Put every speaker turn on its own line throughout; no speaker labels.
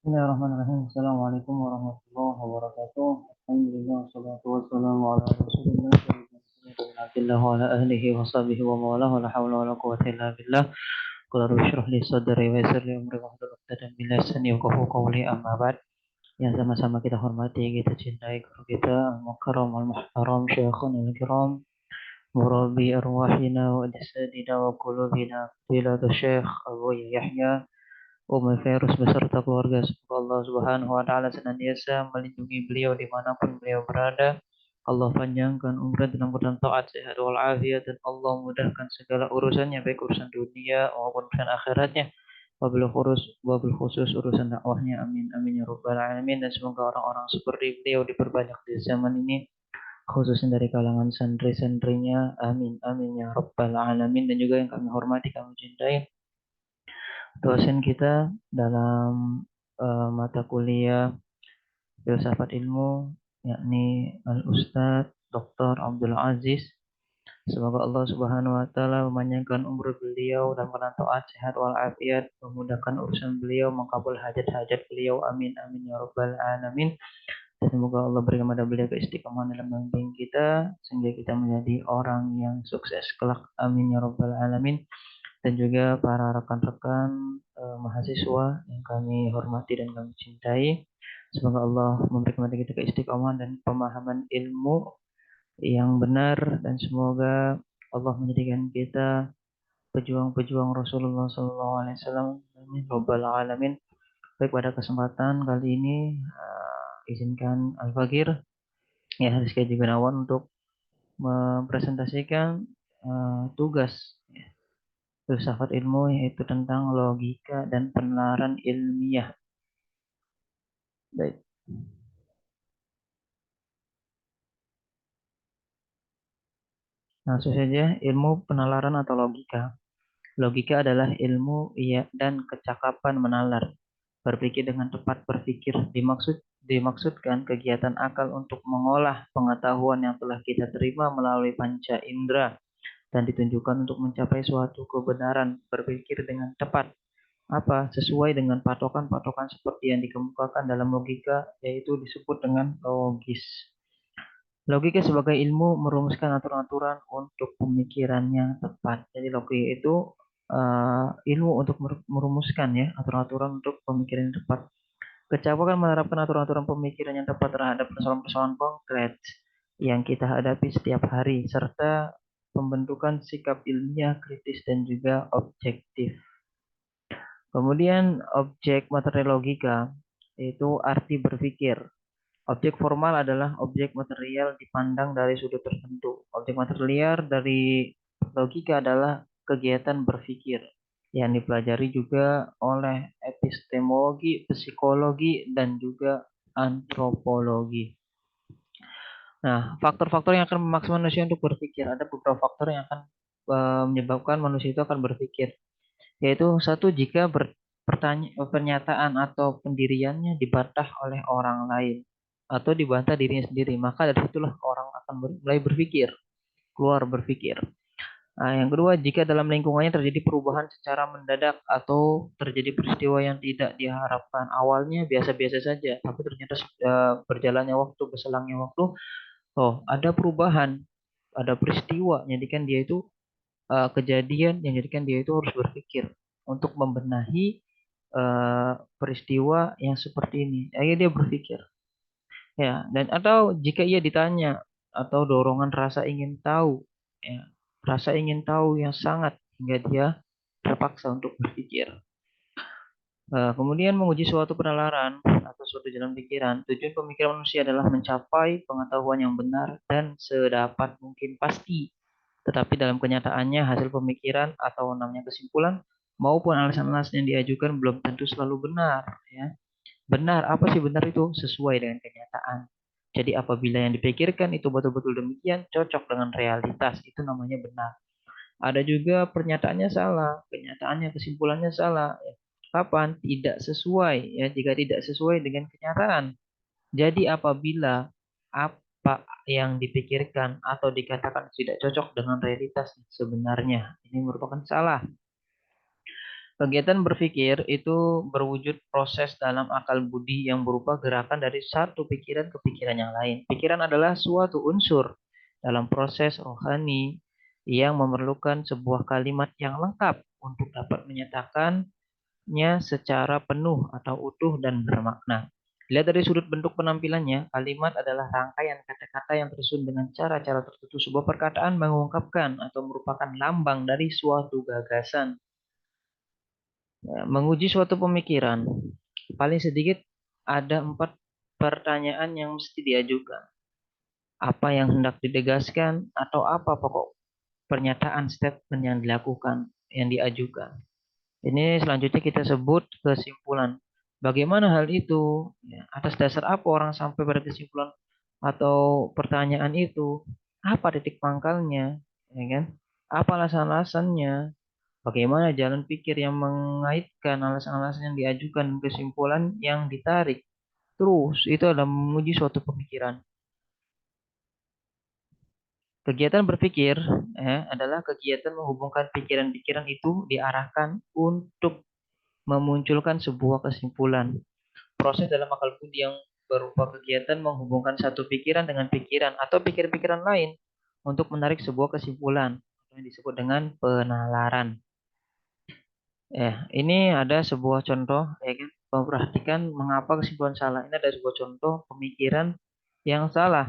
Bismillahirrahmanirrahim. Assalamualaikum warahmatullahi wabarakatuh. Alhamdulillah, wassalatu wassalamu ala rasulillah wa ala ahlihi wa sahbihi wa mawalah wa la hawla wa la quwwata illa billah. Qul rabbi shrah li sadri wa yassir li amri wahlul 'uqdatam min lisani yafqahu qawli, amma ba'd. Yang sama-sama kita hormati, kita cintai guru kita al-mukarram al-muhtaram syekhuna al-kiram murabbi arwahina wa jasadina wa qulubina fadilatu syekh Abu Yahya Umar Fairuz beserta keluarga. Semoga Allah Subhanahu wa taala senantiasa melindungi beliau dimanapun beliau berada. Allah panjangkan umur dalam keadaan taat, sehat walafiat, dan Allah mudahkan segala urusannya, baik urusan dunia maupun urusan akhiratnya. Wabil khusus urusan dakwahnya. Amin amin ya rabbal alamin. Dan semoga orang-orang seperti beliau diperbanyak di zaman ini, khususnya dari kalangan santri-santrinya. Amin amin ya rabbal alamin. Dan juga yang kami hormati, kami cintai, dosen kita dalam mata kuliah filsafat ilmu, yakni Al-Ustadz Dr. Abdul Aziz. Semoga Allah Subhanahu wa taala memanjangkan umur beliau dan taat, sehat walafiat, memudahkan urusan beliau, mengkabul hajat-hajat beliau. Amin amin ya rabbal alamin. Dan semoga Allah berikan kepada beliau keistiqomahan dalam membimbing kita sehingga kita menjadi orang yang sukses kelak. Amin ya rabbal alamin. Dan juga para rekan-rekan mahasiswa yang kami hormati dan kami cintai. Semoga Allah memberikan kepada kita keistiqomahan dan pemahaman ilmu yang benar, dan semoga Allah menjadikan kita pejuang-pejuang Rasulullah SAW. Amin robbal alamin. Baik, pada kesempatan kali ini izinkan Al-Fakir ya Rizky Gunawan untuk mempresentasikan tugas filsafat ilmu, yaitu tentang logika dan penalaran ilmiah. Baik. Langsung saja, ilmu penalaran atau logika. Logika adalah ilmu dan kecakapan menalar, berpikir dengan tepat, berpikir. Dimaksudkan kegiatan akal untuk mengolah pengetahuan yang telah kita terima melalui panca indera dan ditunjukkan untuk mencapai suatu kebenaran, berpikir dengan tepat. Sesuai dengan patokan-patokan seperti yang dikemukakan dalam logika, yaitu disebut dengan logis. Logika sebagai ilmu merumuskan aturan-aturan untuk pemikiran yang tepat. Jadi logika itu ilmu untuk merumuskan ya aturan-aturan untuk pemikiran yang tepat. Kecakapan menerapkan aturan-aturan pemikiran yang tepat terhadap persoalan-persoalan konkret yang kita hadapi setiap hari, serta pembentukan sikap ilmiah, kritis, dan juga objektif. Kemudian objek materi logika itu arti berpikir. Objek formal adalah objek material dipandang dari sudut tertentu. Objek material dari logika adalah kegiatan berpikir yang dipelajari juga oleh epistemologi, psikologi, dan juga antropologi. Nah, faktor-faktor yang akan memaksa manusia untuk berpikir, ada beberapa faktor yang akan menyebabkan manusia itu akan berpikir, yaitu satu, jika pernyataan atau pendiriannya dibantah oleh orang lain atau dibantah dirinya sendiri, maka dari situlah orang akan mulai berpikir, keluar berpikir. Nah, yang kedua, jika dalam lingkungannya terjadi perubahan secara mendadak atau terjadi peristiwa yang tidak diharapkan, awalnya biasa-biasa saja, tapi ternyata berjalannya waktu, berselangnya waktu, ada perubahan, ada peristiwa, jadikan dia itu kejadian yang jadikan dia itu harus berpikir untuk membenahi peristiwa yang seperti ini. Akhirnya dia berpikir, ya. Dan atau jika ia ditanya atau dorongan rasa ingin tahu, ya, rasa ingin tahu yang sangat hingga dia terpaksa untuk berpikir. Kemudian menguji suatu penalaran atau suatu jalan pikiran. Tujuan pemikiran manusia adalah mencapai pengetahuan yang benar dan sedapat mungkin pasti. Tetapi dalam kenyataannya hasil pemikiran atau namanya kesimpulan maupun alasan-alasan yang diajukan belum tentu selalu benar. Ya. Benar, apa sih benar itu? Sesuai dengan kenyataan. Jadi apabila yang dipikirkan itu betul-betul demikian, cocok dengan realitas, itu namanya benar. Ada juga pernyataannya salah, kenyataannya, kesimpulannya salah. Kapan? Tidak sesuai. Ya, jika tidak sesuai dengan kenyataan. Jadi apabila apa yang dipikirkan atau dikatakan tidak cocok dengan realitas sebenarnya, ini merupakan salah. Kegiatan berpikir itu berwujud proses dalam akal budi yang berupa gerakan dari satu pikiran ke pikiran yang lain. Pikiran adalah suatu unsur dalam proses rohani yang memerlukan sebuah kalimat yang lengkap untuk dapat menyatakannya secara penuh atau utuh dan bermakna. Dilihat dari sudut bentuk penampilannya, kalimat adalah rangkaian kata-kata yang tersusun dengan cara-cara tertentu. Sebuah perkataan mengungkapkan atau merupakan lambang dari suatu gagasan. Ya, menguji suatu pemikiran, paling sedikit ada 4 pertanyaan yang mesti diajukan. Apa yang hendak ditegaskan atau apa pokok pernyataan statement yang dilakukan, yang diajukan. Ini selanjutnya kita sebut kesimpulan. Bagaimana hal itu? Ya, atas dasar apa orang sampai pada kesimpulan atau pertanyaan itu? Apa titik pangkalnya? Ya kan? Apa alasan-alasannya? Bagaimana jalan pikir yang mengaitkan alasan-alasan yang diajukan dan kesimpulan yang ditarik. Terus, itu adalah menguji suatu pemikiran. Kegiatan berpikir adalah kegiatan menghubungkan pikiran-pikiran itu diarahkan untuk memunculkan sebuah kesimpulan. Proses dalam akal budi yang berupa kegiatan menghubungkan satu pikiran dengan pikiran atau pikiran-pikiran lain untuk menarik sebuah kesimpulan yang disebut dengan penalaran. Ini ada sebuah contoh, ya kan? Perhatikan mengapa kesimpulan salah. Ini ada sebuah contoh pemikiran yang salah.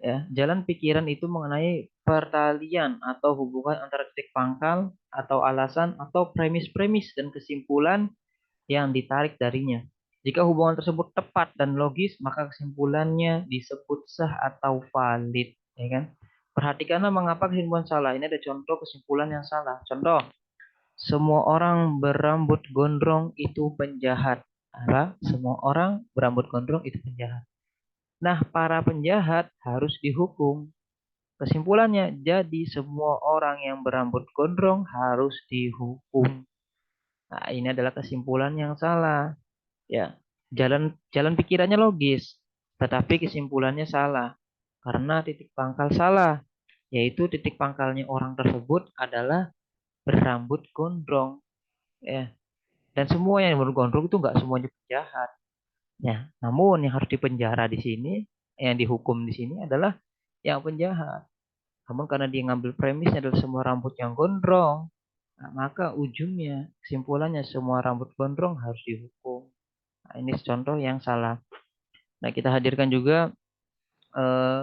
Ya, jalan pikiran itu mengenai pertalian atau hubungan antara titik pangkal atau alasan atau premis-premis dan kesimpulan yang ditarik darinya. Jika hubungan tersebut tepat dan logis, maka kesimpulannya disebut sah atau valid. Ya kan? Perhatikanlah mengapa kesimpulan salah. Ini ada contoh kesimpulan yang salah. Contoh, semua orang berambut gondrong itu penjahat. Apa? Semua orang berambut gondrong itu penjahat. Nah, para penjahat harus dihukum. Kesimpulannya, jadi semua orang yang berambut gondrong harus dihukum. Nah, ini adalah kesimpulan yang salah. Ya, jalan jalan pikirannya logis, tetapi kesimpulannya salah karena titik pangkal salah, yaitu titik pangkalnya orang tersebut adalah berambut gondrong. Ya, dan semua yang bergondrong itu nggak semuanya penjahat. Ya, namun yang harus dipenjara di sini, yang dihukum di sini adalah yang penjahat. Namun karena dia ngambil premisnya adalah semua rambut yang gondrong, nah, maka ujungnya kesimpulannya semua rambut gondrong harus dihukum. Nah, ini contoh yang salah. Nah, kita hadirkan juga eh,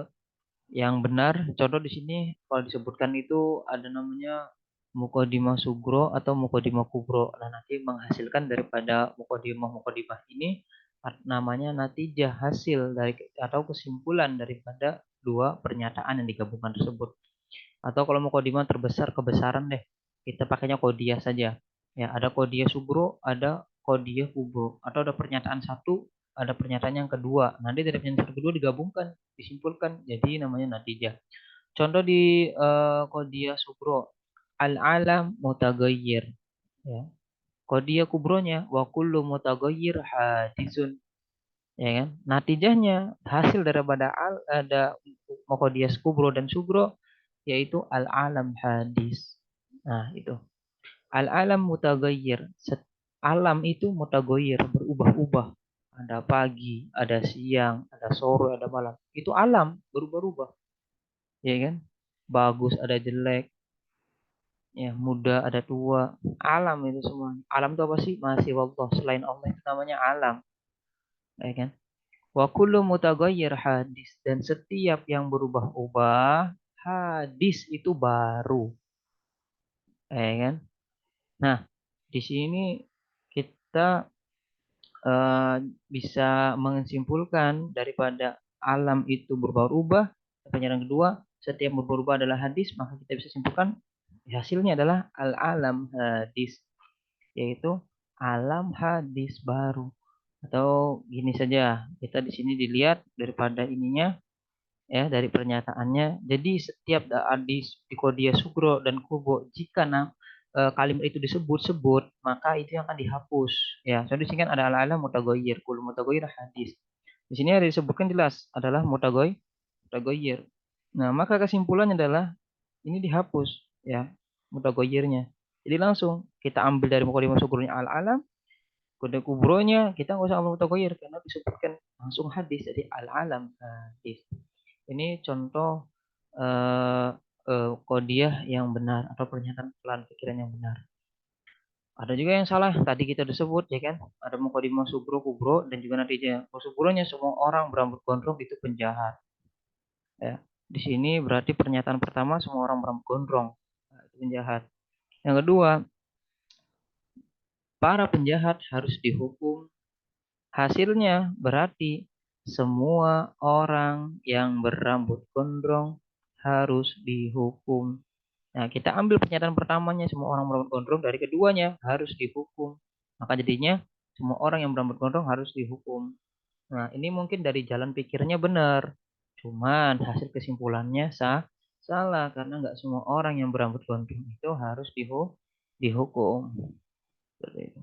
yang benar. Contoh di sini kalau disebutkan itu ada namanya mukodimah sugro atau mukodimah kubro. Nah, nanti menghasilkan daripada mukodimah ini namanya natijah hasil dari atau kesimpulan daripada dua pernyataan yang digabungkan tersebut. Atau kalau mukodimah terbesar kebesaran deh, kita pakainya kodiyah saja. Ya, ada kodiyah sugro, ada kodiyah kubro. Atau ada pernyataan satu, ada pernyataan yang kedua. Nanti dari pernyataan satu kedua digabungkan, disimpulkan jadi namanya natijah. Contoh di Qadiyah Subro, al-alam mutaghayyir, ya. Qadiyah kubronya wa kullu mutaghayyir hadisun, ya kan? Natijahnya hasil daripada ada Qadiyah kubro dan subro yaitu al-alam hadis. Nah, itu. Al-alam mutaghayyir. Alam itu mutaghayyir, berubah-ubah. Ada pagi, ada siang, ada sore, ada malam. Itu alam berubah-ubah, ya kan? Bagus ada jelek, ya muda ada tua, alam itu semua. Alam itu apa sih? Masih Allah, selain Allah itu namanya alam, ya kan? Wa kullu mutaghayyir hadis, dan setiap yang berubah-ubah hadis itu baru, ya kan? Nah, di sini kita eh, bisa menyimpulkan daripada alam itu berubah-ubah. Penyaran kedua, setiap berubah-ubah adalah hadis, maka kita bisa simpulkan hasilnya adalah al-alam hadis, yaitu alam hadis baru. Atau gini saja, kita di sini dilihat daripada ininya, ya dari pernyataannya. Jadi setiap hadis di Kodia Sugro dan Kubo, jika kalimat itu disebut-sebut, maka itu yang akan dihapus. Ya, contoh di sini kan ada ala-ala mutagoyir, kul mutagoyir hadis. Di sini ada disebutkan jelas adalah mutagoyir. Nah, maka kesimpulannya adalah ini dihapus, ya, mutagoyirnya. Jadi langsung kita ambil dari mukadimah sugurnya al-alam, kode kubronya kita nggak usah ambil mutaghayir karena disebutkan langsung hadis. Jadi al-alam hadis. Ini contoh qadiyah yang benar atau pernyataan pelan pikiran yang benar. Ada juga yang salah. Tadi kita udah sebut ya kan. Ada mukadimah sugro kubro dan juga nantinya. Sugronya semua orang berambut gondrong itu penjahat. Ya. Di sini berarti pernyataan pertama semua orang berambut gondrong. Nah, itu penjahat. Yang kedua, para penjahat harus dihukum. Hasilnya berarti semua orang yang berambut gondrong harus dihukum. Nah, kita ambil pernyataan pertamanya semua orang berambut gondrong, dari keduanya harus dihukum. Maka jadinya semua orang yang berambut gondrong harus dihukum. Nah, ini mungkin dari jalan pikirnya benar. Cuman hasil kesimpulannya salah karena nggak semua orang yang berambut gondrong itu harus dihukum. Seperti itu.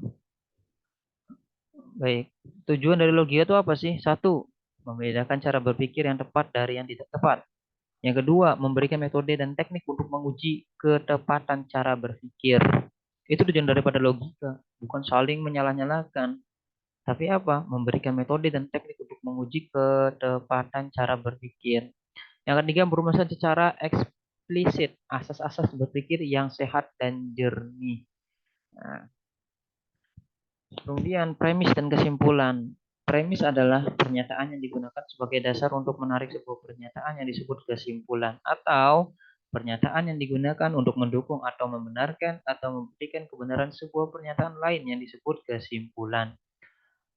Baik, tujuan dari logika itu apa sih? Satu, membedakan cara berpikir yang tepat dari yang tidak tepat. Yang kedua, memberikan metode dan teknik untuk menguji ketepatan cara berpikir. Itu tujuan daripada logika, bukan saling menyalah-nyalahkan. Tapi apa? Memberikan metode dan teknik untuk menguji ketepatan cara berpikir. Yang ketiga, merumuskan secara eksplisit asas-asas berpikir yang sehat dan jernih. Nah, kemudian premis dan kesimpulan. Premis adalah pernyataan yang digunakan sebagai dasar untuk menarik sebuah pernyataan yang disebut kesimpulan, atau pernyataan yang digunakan untuk mendukung atau membenarkan atau membuktikan kebenaran sebuah pernyataan lain yang disebut kesimpulan.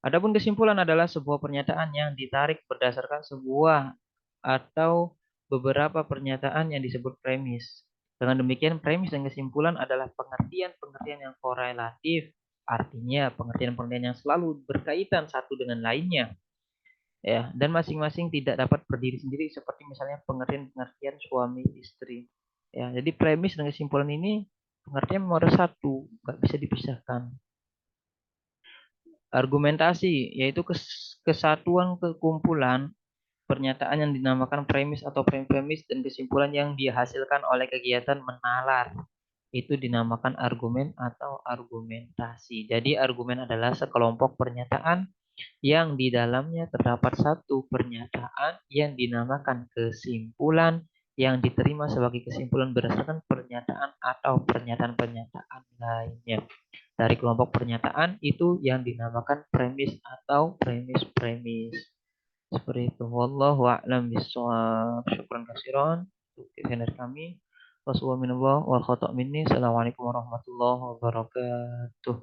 Adapun kesimpulan adalah sebuah pernyataan yang ditarik berdasarkan sebuah atau beberapa pernyataan yang disebut premis. Dengan demikian, premis dan kesimpulan adalah pengertian-pengertian yang korelatif, artinya pengertian-pengertian yang selalu berkaitan satu dengan lainnya, ya, dan masing-masing tidak dapat berdiri sendiri seperti misalnya pengertian-pengertian suami istri. Ya, jadi premis dan kesimpulan ini pengertian nomor satu, nggak bisa dipisahkan. Argumentasi yaitu kesatuan kekumpulan pernyataan yang dinamakan premis atau premis dan kesimpulan yang dihasilkan oleh kegiatan menalar. Itu dinamakan argumen atau argumentasi. Jadi argumen adalah sekelompok pernyataan yang di dalamnya terdapat satu pernyataan yang dinamakan kesimpulan yang diterima sebagai kesimpulan berdasarkan pernyataan atau pernyataan-pernyataan lainnya. Dari kelompok pernyataan itu yang dinamakan premis atau premis-premis. Seperti itu. Wallahu a'lam bishawab. Syukran kasiran untuk dari kami. Wassalamualaikum warahmatullahi wabarakatuh.